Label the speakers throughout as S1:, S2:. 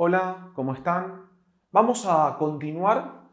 S1: Hola, ¿cómo están? Vamos a continuar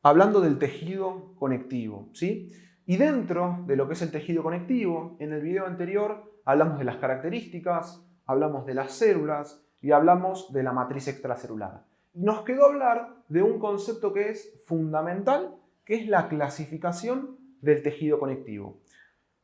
S1: hablando del tejido conectivo, ¿sí? Y dentro de lo que es el tejido conectivo, en el video anterior hablamos de las características, hablamos de las células y hablamos de la matriz extracelular. Y nos quedó hablar de un concepto que es fundamental, que es la clasificación del tejido conectivo.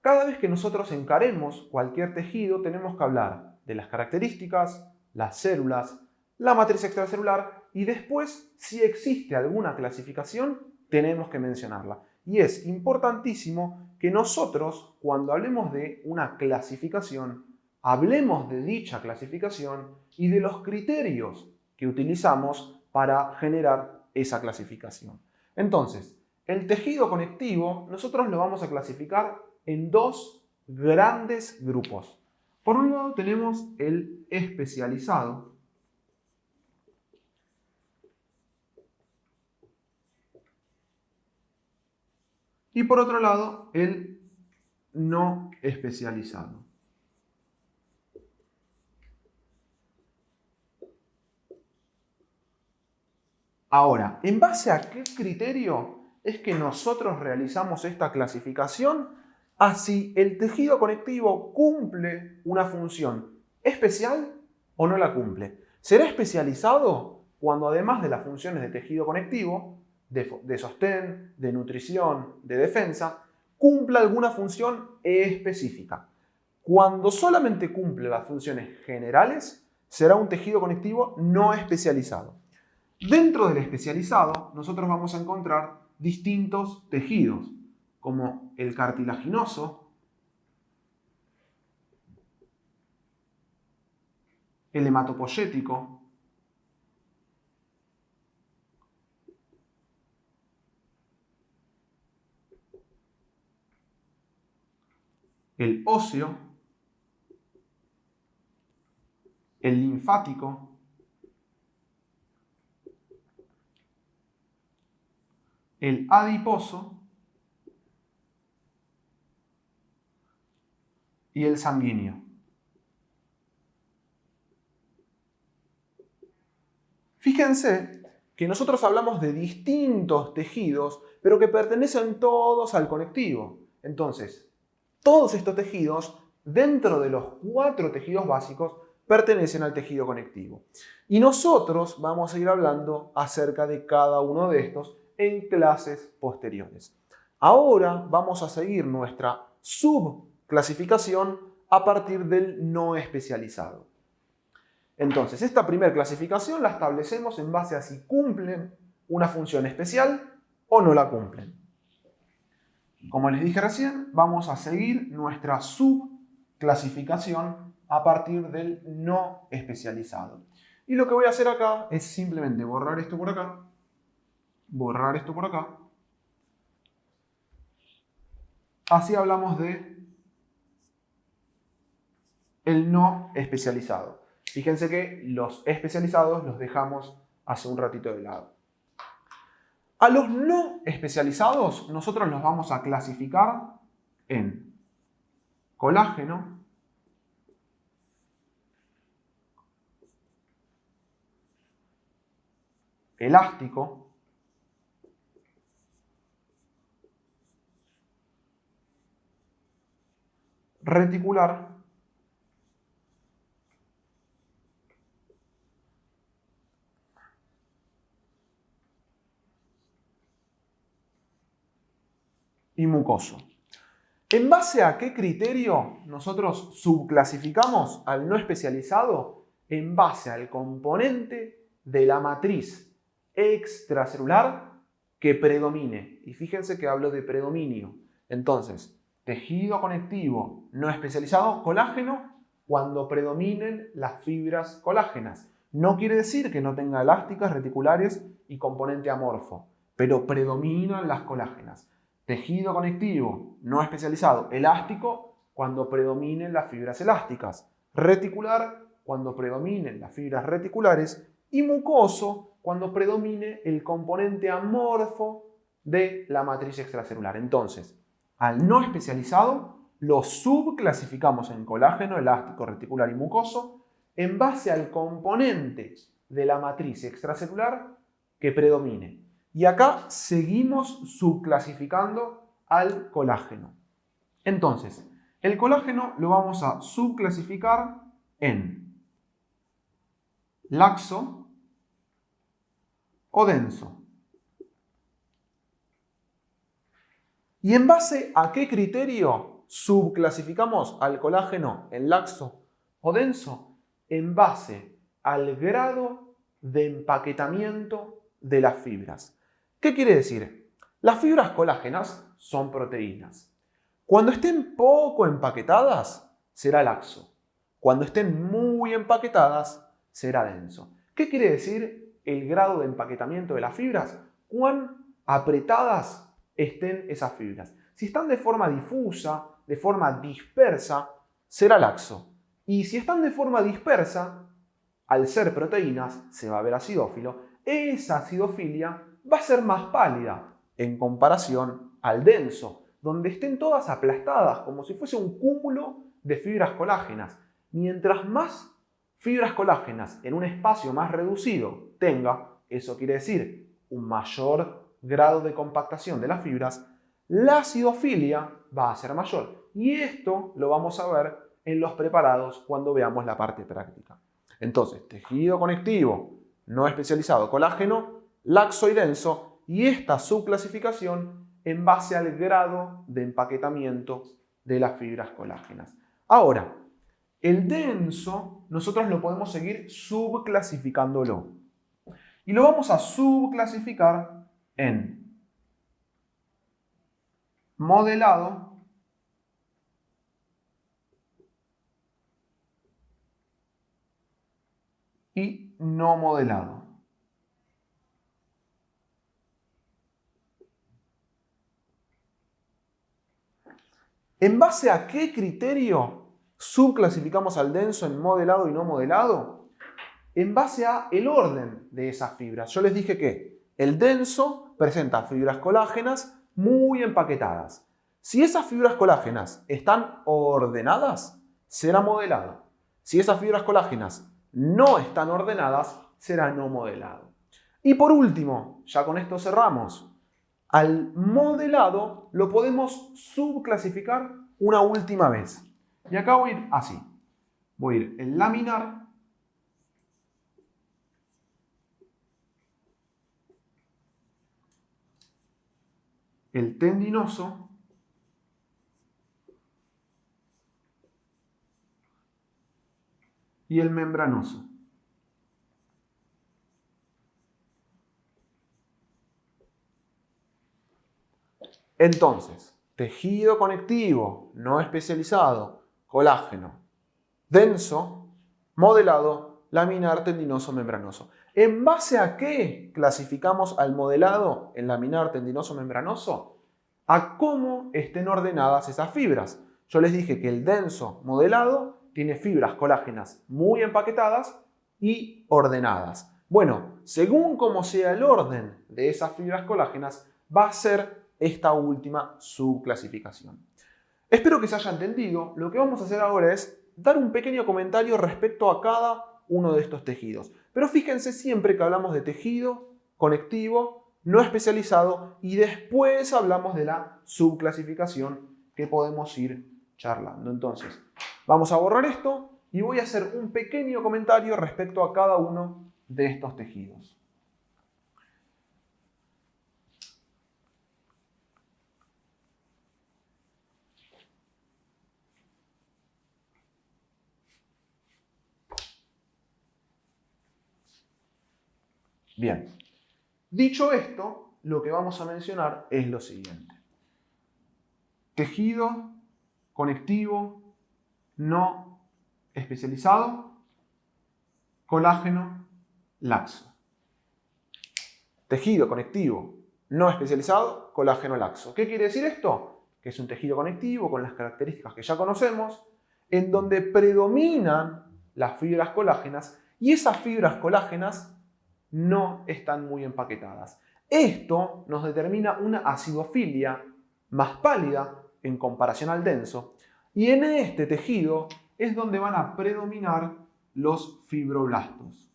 S1: Cada vez que nosotros encaremos cualquier tejido, tenemos que hablar de las características, las células, la matriz extracelular y después, si existe alguna clasificación, tenemos que mencionarla. Y es importantísimo que nosotros, cuando hablemos de una clasificación, hablemos de dicha clasificación y de los criterios que utilizamos para generar esa clasificación. Entonces, el tejido conectivo nosotros lo vamos a clasificar en dos grandes grupos. Por un lado tenemos el especializado y por otro lado el no especializado. Ahora, ¿en base a qué criterio es que nosotros realizamos esta clasificación? A si el tejido conectivo cumple una función especial o no la cumple. Será especializado cuando además de las funciones de tejido conectivo, de sostén, de nutrición, de defensa, cumpla alguna función específica. Cuando solamente cumple las funciones generales, será un tejido conectivo no especializado. Dentro del especializado, nosotros vamos a encontrar distintos tejidos, como el cartilaginoso, el hematopoyético, el óseo, el linfático, el adiposo y el sanguíneo. Fíjense que nosotros hablamos de distintos tejidos, pero que pertenecen todos al conectivo. Entonces, todos estos tejidos, dentro de los 4 tejidos básicos, pertenecen al tejido conectivo. Y nosotros vamos a ir hablando acerca de cada uno de estos en clases posteriores. Ahora vamos a seguir nuestra subclasificación a partir del no especializado. Entonces, esta primera clasificación la establecemos en base a si cumplen una función especial o no la cumplen. Como les dije recién, vamos a seguir nuestra subclasificación a partir del no especializado. Y lo que voy a hacer acá es simplemente borrar esto por acá, borrar esto por acá. Así hablamos de el no especializado. Fíjense que los especializados los dejamos hace un ratito de lado. A los no especializados nosotros los vamos a clasificar en colágeno, elástico, reticular y mucoso. ¿En base a qué criterio nosotros subclasificamos al no especializado? En base al componente de la matriz extracelular que predomine. Y fíjense que hablo de predominio. Entonces, tejido conectivo no especializado, colágeno, cuando predominen las fibras colágenas. No quiere decir que no tenga elásticas, reticulares y componente amorfo, pero predominan las colágenas. Tejido conectivo no especializado, elástico, cuando predominen las fibras elásticas. Reticular, cuando predominen las fibras reticulares. Y mucoso, cuando predomine el componente amorfo de la matriz extracelular. Entonces, al no especializado lo subclasificamos en colágeno, elástico, reticular y mucoso en base al componente de la matriz extracelular que predomine. Y acá seguimos subclasificando al colágeno. Entonces, el colágeno lo vamos a subclasificar en laxo o denso. ¿Y en base a qué criterio subclasificamos al colágeno en laxo o denso? En base al grado de empaquetamiento de las fibras. ¿Qué quiere decir? Las fibras colágenas son proteínas. Cuando estén poco empaquetadas, será laxo. Cuando estén muy empaquetadas, será denso. ¿Qué quiere decir el grado de empaquetamiento de las fibras? ¿Cuán apretadas estén esas fibras? Si están de forma difusa, de forma dispersa, será laxo. Y si están de forma dispersa, al ser proteínas, se va a ver acidófilo, esa acidofilia va a ser más pálida en comparación al denso, donde estén todas aplastadas, como si fuese un cúmulo de fibras colágenas. Mientras más fibras colágenas en un espacio más reducido tenga, eso quiere decir un mayor grado de compactación de las fibras, la acidofilia va a ser mayor. Y esto lo vamos a ver en los preparados cuando veamos la parte práctica. Entonces, tejido conectivo no especializado, colágeno, laxo y denso, y esta subclasificación en base al grado de empaquetamiento de las fibras colágenas. Ahora, el denso nosotros lo podemos seguir subclasificándolo. Y lo vamos a subclasificar en modelado y no modelado. ¿En base a qué criterio subclasificamos al denso en modelado y no modelado? En base a el orden de esas fibras. Yo les dije que el denso presenta fibras colágenas muy empaquetadas. Si esas fibras colágenas están ordenadas, será modelado. Si esas fibras colágenas no están ordenadas, será no modelado. Y por último, ya con esto cerramos, al modelado lo podemos subclasificar una última vez. Y acá voy a ir así. Voy a ir el laminar, el tendinoso y el membranoso. Entonces, tejido conectivo no especializado, colágeno, denso, modelado, laminar, tendinoso, membranoso. ¿En base a qué clasificamos al modelado en laminar, tendinoso, membranoso? A cómo estén ordenadas esas fibras. Yo les dije que el denso modelado tiene fibras colágenas muy empaquetadas y ordenadas. Bueno, según cómo sea el orden de esas fibras colágenas, va a ser esta última subclasificación. Espero que se haya entendido. Lo que vamos a hacer ahora es dar un pequeño comentario respecto a cada uno de estos tejidos. Pero fíjense siempre que hablamos de tejido conectivo, no especializado, y después hablamos de la subclasificación que podemos ir charlando. Entonces, vamos a borrar esto y voy a hacer un pequeño comentario respecto a cada uno de estos tejidos. Bien, dicho esto, lo que vamos a mencionar es lo siguiente. Tejido conectivo no especializado, colágeno laxo. Tejido conectivo no especializado, colágeno laxo. ¿Qué quiere decir esto? Que es un tejido conectivo con las características que ya conocemos, en donde predominan las fibras colágenas y esas fibras colágenas no están muy empaquetadas. Esto nos determina una acidofilia más pálida en comparación al denso, y en este tejido es donde van a predominar los fibroblastos.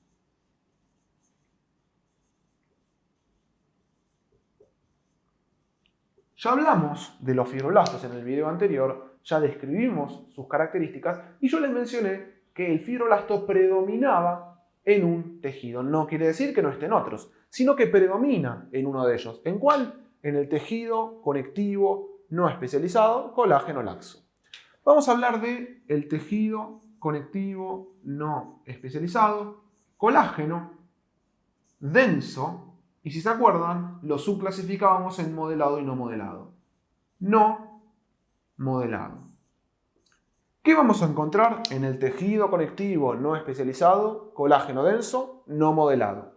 S1: Ya hablamos de los fibroblastos en el video anterior, ya describimos sus características y yo les mencioné que el fibroblasto predominaba en un tejido. No quiere decir que no estén otros, sino que predomina en uno de ellos. ¿En cuál? En el tejido conectivo no especializado, colágeno laxo. Vamos a hablar del tejido conectivo no especializado, colágeno denso, y si se acuerdan, lo subclasificábamos en modelado y no modelado. No modelado. ¿Qué vamos a encontrar en el tejido conectivo no especializado, colágeno denso, no modelado?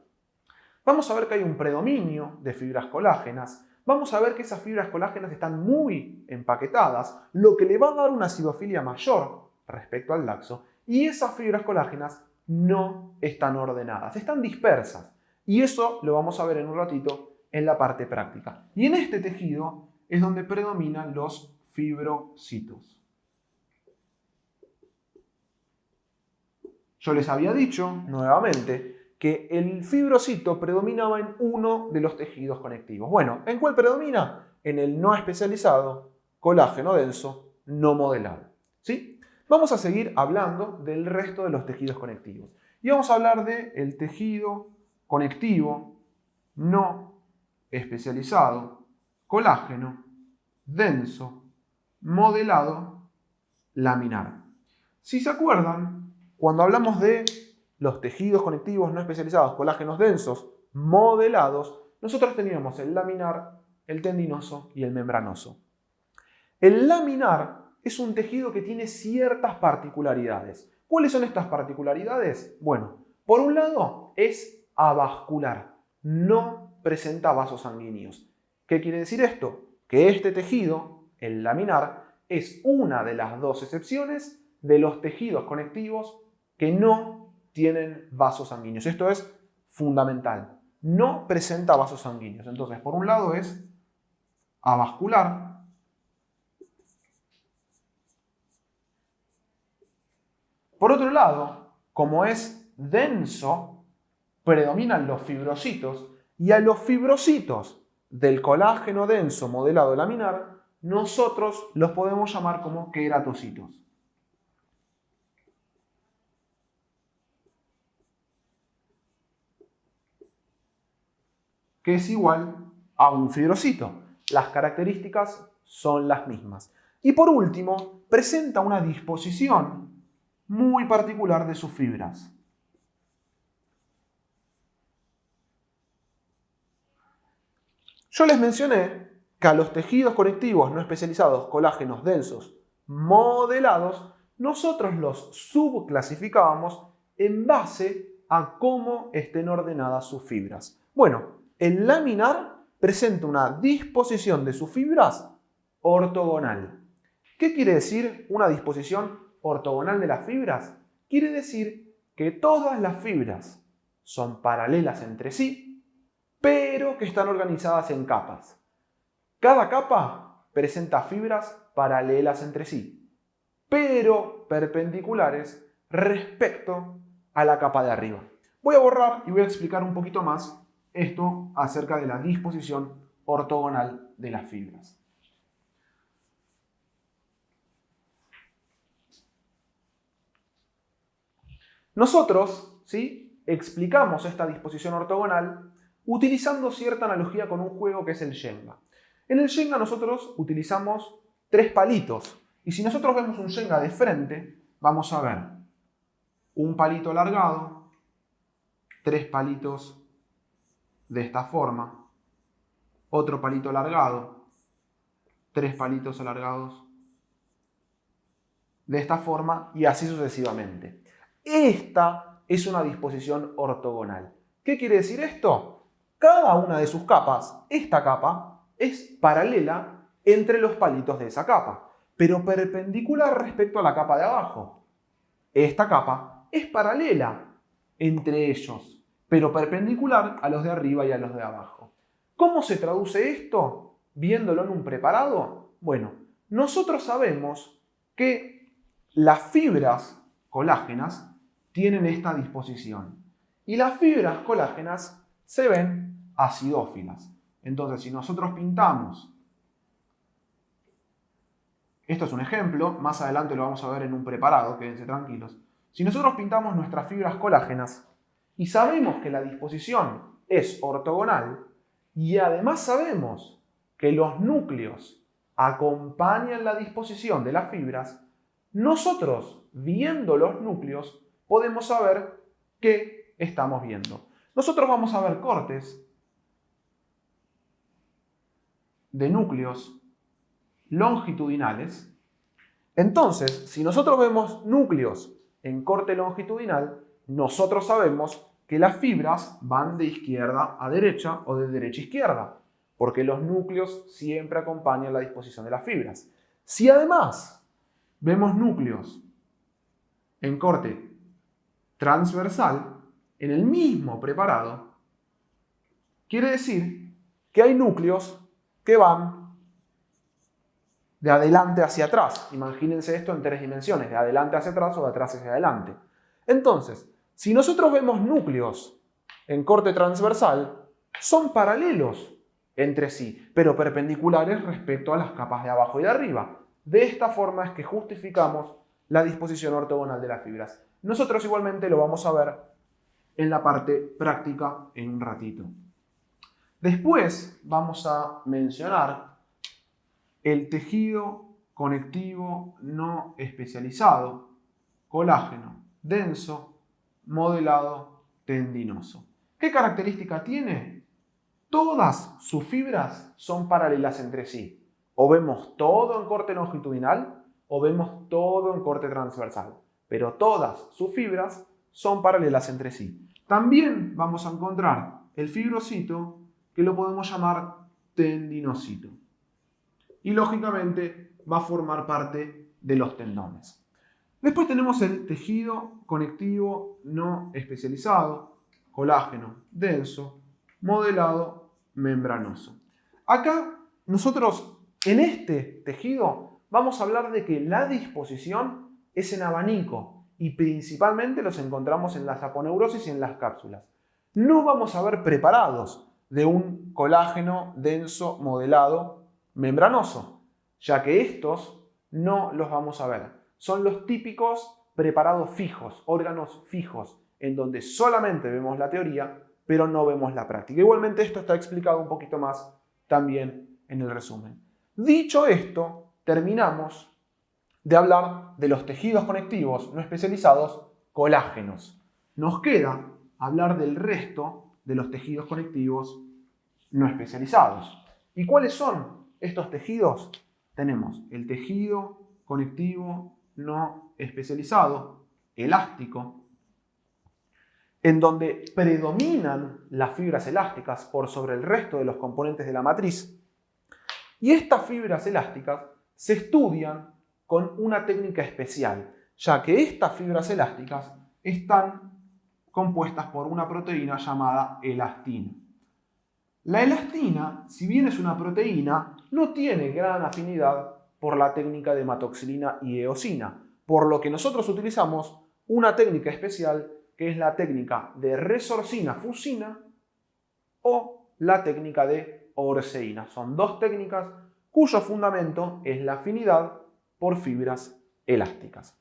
S1: Vamos a ver que hay un predominio de fibras colágenas. Vamos a ver que esas fibras colágenas están muy empaquetadas, lo que le va a dar una acidofilia mayor respecto al laxo. Y esas fibras colágenas no están ordenadas, están dispersas. Y eso lo vamos a ver en un ratito en la parte práctica. Y en este tejido es donde predominan los fibrocitos. Yo les había dicho, nuevamente, que el fibrocito predominaba en uno de los tejidos conectivos. Bueno, ¿en cuál predomina? En el no especializado, colágeno denso, no modelado. ¿Sí? Vamos a seguir hablando del resto de los tejidos conectivos. Y vamos a hablar del tejido conectivo no especializado, colágeno denso, modelado, laminar. Si se acuerdan, cuando hablamos de los tejidos conectivos no especializados, colágenos densos, modelados, nosotros teníamos el laminar, el tendinoso y el membranoso. El laminar es un tejido que tiene ciertas particularidades. ¿Cuáles son estas particularidades? Bueno, por un lado es avascular, no presenta vasos sanguíneos. ¿Qué quiere decir esto? Que este tejido, el laminar, es una de las dos excepciones de los tejidos conectivos que no tienen vasos sanguíneos. Esto es fundamental. No presenta vasos sanguíneos. Entonces, por un lado es avascular. Por otro lado, como es denso, predominan los fibrocitos y a los fibrocitos del colágeno denso modelado laminar, nosotros los podemos llamar como queratocitos. Que es igual a un fibrocito. Las características son las mismas. Y por último, presenta una disposición muy particular de sus fibras. Yo les mencioné que a los tejidos conectivos no especializados, colágenos densos, modelados, nosotros los subclasificábamos en base a cómo estén ordenadas sus fibras. Bueno, el laminar presenta una disposición de sus fibras ortogonal. ¿Qué quiere decir una disposición ortogonal de las fibras? Quiere decir que todas las fibras son paralelas entre sí, pero que están organizadas en capas. Cada capa presenta fibras paralelas entre sí, pero perpendiculares respecto a la capa de arriba. Voy a borrar y voy a explicar un poquito más esto acerca de la disposición ortogonal de las fibras. Nosotros, ¿sí?, explicamos esta disposición ortogonal utilizando cierta analogía con un juego que es el Jenga. En el Jenga nosotros utilizamos 3 palitos. Y si nosotros vemos un Jenga de frente, vamos a ver un palito alargado, 3 palitos de esta forma, otro palito alargado, 3 palitos alargados de esta forma y así sucesivamente. Esta es una disposición ortogonal. ¿Qué quiere decir esto? Cada una de sus capas, esta capa, es paralela entre los palitos de esa capa, pero perpendicular respecto a la capa de abajo. Esta capa es paralela entre ellos, pero perpendicular a los de arriba y a los de abajo. ¿Cómo se traduce esto? Viéndolo en un preparado. Bueno, nosotros sabemos que las fibras colágenas tienen esta disposición y las fibras colágenas se ven acidófilas. Entonces, si nosotros pintamos Esto es un ejemplo, más adelante lo vamos a ver en un preparado, quédense tranquilos. Si nosotros pintamos nuestras fibras colágenas y sabemos que la disposición es ortogonal y además sabemos que los núcleos acompañan la disposición de las fibras, nosotros, viendo los núcleos, podemos saber qué estamos viendo. Nosotros vamos a ver cortes de núcleos longitudinales. Entonces, si nosotros vemos núcleos en corte longitudinal, nosotros sabemos que las fibras van de izquierda a derecha o de derecha a izquierda, porque los núcleos siempre acompañan la disposición de las fibras. Si además vemos núcleos en corte transversal, en el mismo preparado, quiere decir que hay núcleos que van de adelante hacia atrás. Imagínense esto en 3 dimensiones, de adelante hacia atrás o de atrás hacia adelante. Entonces, si nosotros vemos núcleos en corte transversal, son paralelos entre sí, pero perpendiculares respecto a las capas de abajo y de arriba. De esta forma es que justificamos la disposición ortogonal de las fibras. Nosotros igualmente lo vamos a ver en la parte práctica en un ratito. Después vamos a mencionar el tejido conectivo no especializado, colágeno denso, modelado tendinoso. ¿Qué característica tiene? Todas sus fibras son paralelas entre sí. O vemos todo en corte longitudinal o vemos todo en corte transversal. Pero todas sus fibras son paralelas entre sí. También vamos a encontrar el fibrocito, que lo podemos llamar tendinosito. Y lógicamente va a formar parte de los tendones. Después tenemos el tejido conectivo no especializado, colágeno denso, modelado membranoso. Acá nosotros en este tejido vamos a hablar de que la disposición es en abanico y principalmente los encontramos en las aponeurosis y en las cápsulas. No vamos a ver preparados de un colágeno denso modelado membranoso, ya que estos no los vamos a ver. Son los típicos preparados fijos, órganos fijos, en donde solamente vemos la teoría, pero no vemos la práctica. Igualmente esto está explicado un poquito más también en el resumen. Dicho esto, terminamos de hablar de los tejidos conectivos no especializados, colágenos. Nos queda hablar del resto de los tejidos conectivos no especializados. ¿Y cuáles son estos tejidos? Tenemos el tejido conectivo no especializado, elástico, en donde predominan las fibras elásticas por sobre el resto de los componentes de la matriz. Y estas fibras elásticas se estudian con una técnica especial, ya que estas fibras elásticas están compuestas por una proteína llamada elastina. La elastina, si bien es una proteína, no tiene gran afinidad por la técnica de hematoxilina y eosina, por lo que nosotros utilizamos una técnica especial que es la técnica de resorcina-fusina o la técnica de orseína. Son dos técnicas cuyo fundamento es la afinidad por fibras elásticas.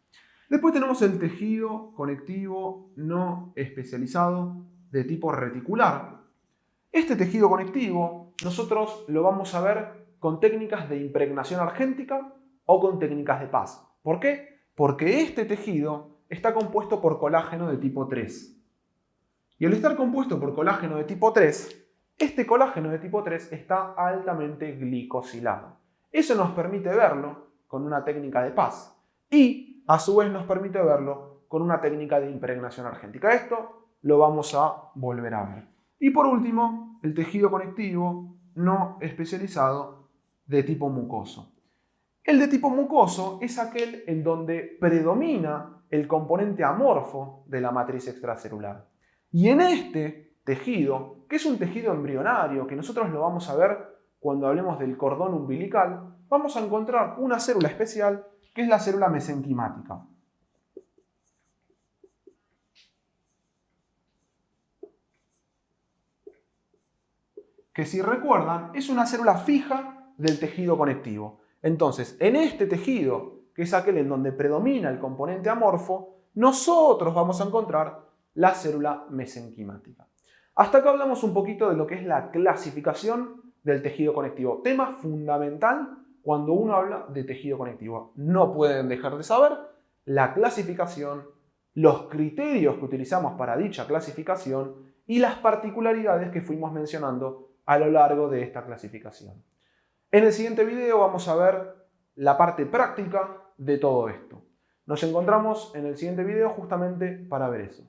S1: Después tenemos el tejido conectivo no especializado de tipo reticular. Este tejido conectivo nosotros lo vamos a ver con técnicas de impregnación argéntica o con técnicas de PAS. ¿Por qué? Porque este tejido está compuesto por colágeno de tipo 3. Y al estar compuesto por colágeno de tipo 3, este colágeno de tipo 3 está altamente glicosilado. Eso nos permite verlo con una técnica de PAS y a su vez nos permite verlo con una técnica de impregnación argéntica. Esto lo vamos a volver a ver. Y por último, el tejido conectivo no especializado de tipo mucoso. El de tipo mucoso es aquel en donde predomina el componente amorfo de la matriz extracelular. Y en este tejido, que es un tejido embrionario, que nosotros lo vamos a ver cuando hablemos del cordón umbilical, vamos a encontrar una célula especial que es la célula mesenquimática. Que si recuerdan, es una célula fija del tejido conectivo. Entonces, en este tejido, que es aquel en donde predomina el componente amorfo, nosotros vamos a encontrar la célula mesenquimática. Hasta acá hablamos un poquito de lo que es la clasificación del tejido conectivo. Tema fundamental cuando uno habla de tejido conectivo. No pueden dejar de saber la clasificación, los criterios que utilizamos para dicha clasificación y las particularidades que fuimos mencionando a lo largo de esta clasificación. En el siguiente video vamos a ver la parte práctica de todo esto. Nos encontramos en el siguiente video justamente para ver eso.